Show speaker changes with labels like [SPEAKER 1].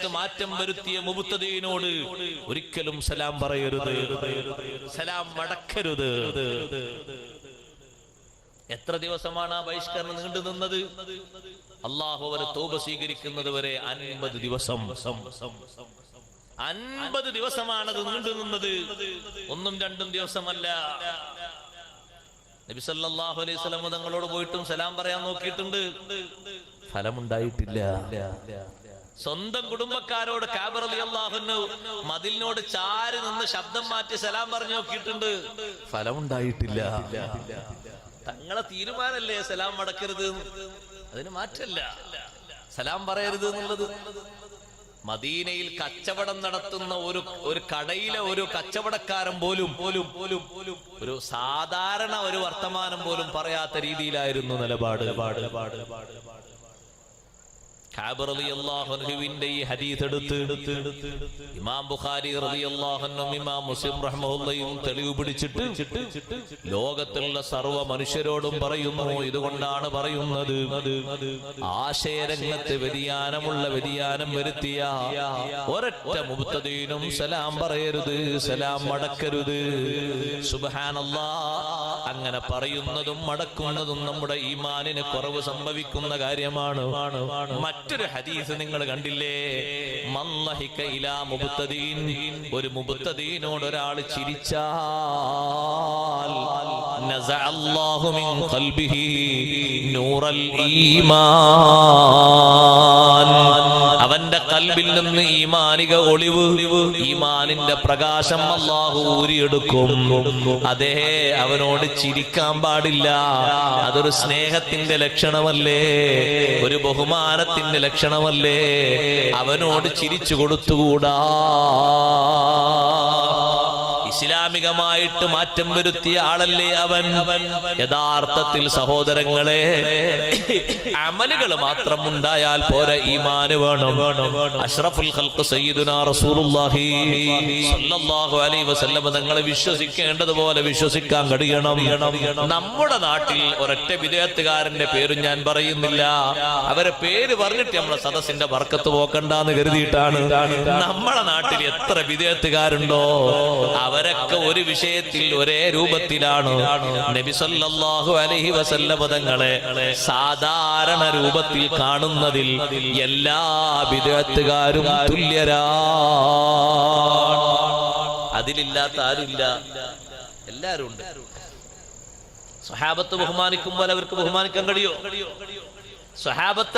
[SPEAKER 1] ഭാഷയായിട്ട് മാറ്റം വരുത്തിയ മുബ്തദീനോട് ഒരിക്കലും സലാം പറയരുത്, സലാം മടക്കരുത്. എത്ര ദിവസമാണ് ആ ബഹിഷ്കരണം നീണ്ടു നിന്നത്? അല്ലാഹു അവരെ തൗബ സ്വീകരിക്കുന്നത് വരെ 50 ദിവസം. 50 ദിവസമാണത് നീണ്ടു നിന്നത്, ഒന്നും രണ്ടും ദിവസമല്ല. നബി സല്ലല്ലാഹു അലൈഹി വസല്ലം തങ്ങളോട് പോയിട്ടും സലാം പറയാൻ നോക്കിയിട്ടുണ്ട്, ഫലമുണ്ടായിട്ടില്ല. സ്വന്തം കുടുംബക്കാരോട് കഅബ് റളിയല്ലാഹു അൻഹു മതിലിനോട് ചാരി നിന്ന് ശബ്ദം മാറ്റി സലാം പറഞ്ഞു നോക്കിയിട്ടുണ്ട്, ഫലമുണ്ടായിട്ടില്ല. തങ്ങളെ തീരുമാനല്ലേ സലാം മടക്കരുത്, അതിന് മാറ്റല്ല. സലാം പറയരുത് എന്നുള്ളത്. മദീനയിൽ കച്ചവടം നടത്തുന്ന ഒരു കടയിലെ ഒരു കച്ചവടക്കാരൻ പോലും ഒരു സാധാരണ ഒരു വർത്തമാനം പോലും പറയാത്ത രീതിയിലായിരുന്നു നിലപാട്. കഅബ് റളിയല്ലാഹു അൻഹുവിന്റെ ഈ ഹദീസ് എടുത്ത് ഇമാം ബുഖാരി റളിയല്ലാഹു അൻഹും ഇമാം മുസ്ലിം റഹ്മഹുള്ളയും തെളിവ് പിടിച്ചിട്ട് ലോകത്തുള്ള സർവ്വ മനുഷ്യരോടും പറയുന്നു, ഇതുകൊണ്ടാണ് പറയുന്നത്, ആശയരംഗത്ത് വ്യതിയാനം വരുത്തിയ ഒരൊറ്റ മുബ്തദീനും സലാം പറയരുത്, സലാം മടക്കരുത്. സുബ്ഹാനല്ലാഹ്, അങ്ങനെ പറയുന്നതും മടക്കുന്നതും നമ്മുടെ ഈമാനിന് കുറവ് സംഭവിക്കുന്ന കാര്യമാണ്. മറ്റൊരു ഹദീസ് നിങ്ങൾ കണ്ടില്ലേ, മല്ലഹിക ഇലാ മുബ്തദീൻ, ഒരു മുബ്തദീനോട് ഒരാൾ ചിരിച്ചാൽ നസഅല്ലാഹു മിൻ ഖൽബിഹി നൂറൽ ഈമാൻ, അവന്റെ ഖൽബിൽ നിന്ന് ഈമാനിക ഒളിവ്, ഈമാനിന്റെ പ്രകാശം അല്ലാഹു ഊരിയെടുക്കും. അതേ, അവനോട് ചിരിക്കാൻ പാടില്ല. അതൊരു സ്നേഹത്തിന്റെ ലക്ഷണമല്ലേ, ഒരു ബഹുമാനത്തിന്റെ ലക്ഷണമല്ലേ? അവനോട് ചിരിച്ചു കൊടുത്തുകൂടാ. ഇസ്ലാമികമായിട്ട് മാറ്റം വരുത്തിയ ആളല്ലേ അവൻ. യഥാർത്ഥത്തിൽ സഹോദരങ്ങളെ, അമലുകൾ മാത്രം ഉണ്ടായാൽ പോരാ, ഈമാൻ വേണം. അഷ്റഫുൽ ഖൽഖ് സയ്യിദുനാ റസൂലുള്ളാഹി സ്വല്ലല്ലാഹു അലൈഹി വസല്ലം തങ്ങളെ വിശ്വസിക്കേണ്ടതുപോലെ വിശ്വസിക്കാൻ കഴിയണം. നമ്മുടെ നാട്ടിൽ ഒരൊറ്റ വിദേഹത്തുകാരന്റെ പേരും ഞാൻ പറയുന്നില്ല, അവരെ പേര് പറഞ്ഞിട്ട് നമ്മളെ സദസ്സിന്റെ ബർക്കത്ത് പോക്കണ്ടെന്ന് കരുതിയിട്ടാണ്. നമ്മുടെ നാട്ടിൽ എത്ര വിദേഹത്തുകാരുണ്ടോ, അവരൊക്കെ ഒരു വിഷയത്തിൽ ഒരേ രൂപത്തിലാണ്. നബി സല്ലല്ലാഹു അലൈഹി വസല്ലം തങ്ങളെ സാധാരണ രൂപത്തിൽ കാണുന്നതിൽ എല്ലാ ബിദ്അത്തുകാരും തുല്യരാണ്. അതിലില്ലാത്ത ആരുമില്ല, എല്ലാവരും ഉണ്ട്. സ്വഹാബത്ത് ബഹുമാനിക്കുമ്പോൾ അവർക്ക് ബഹുമാനിക്കാൻ കഴിയോ? സ്വഹാബത്ത്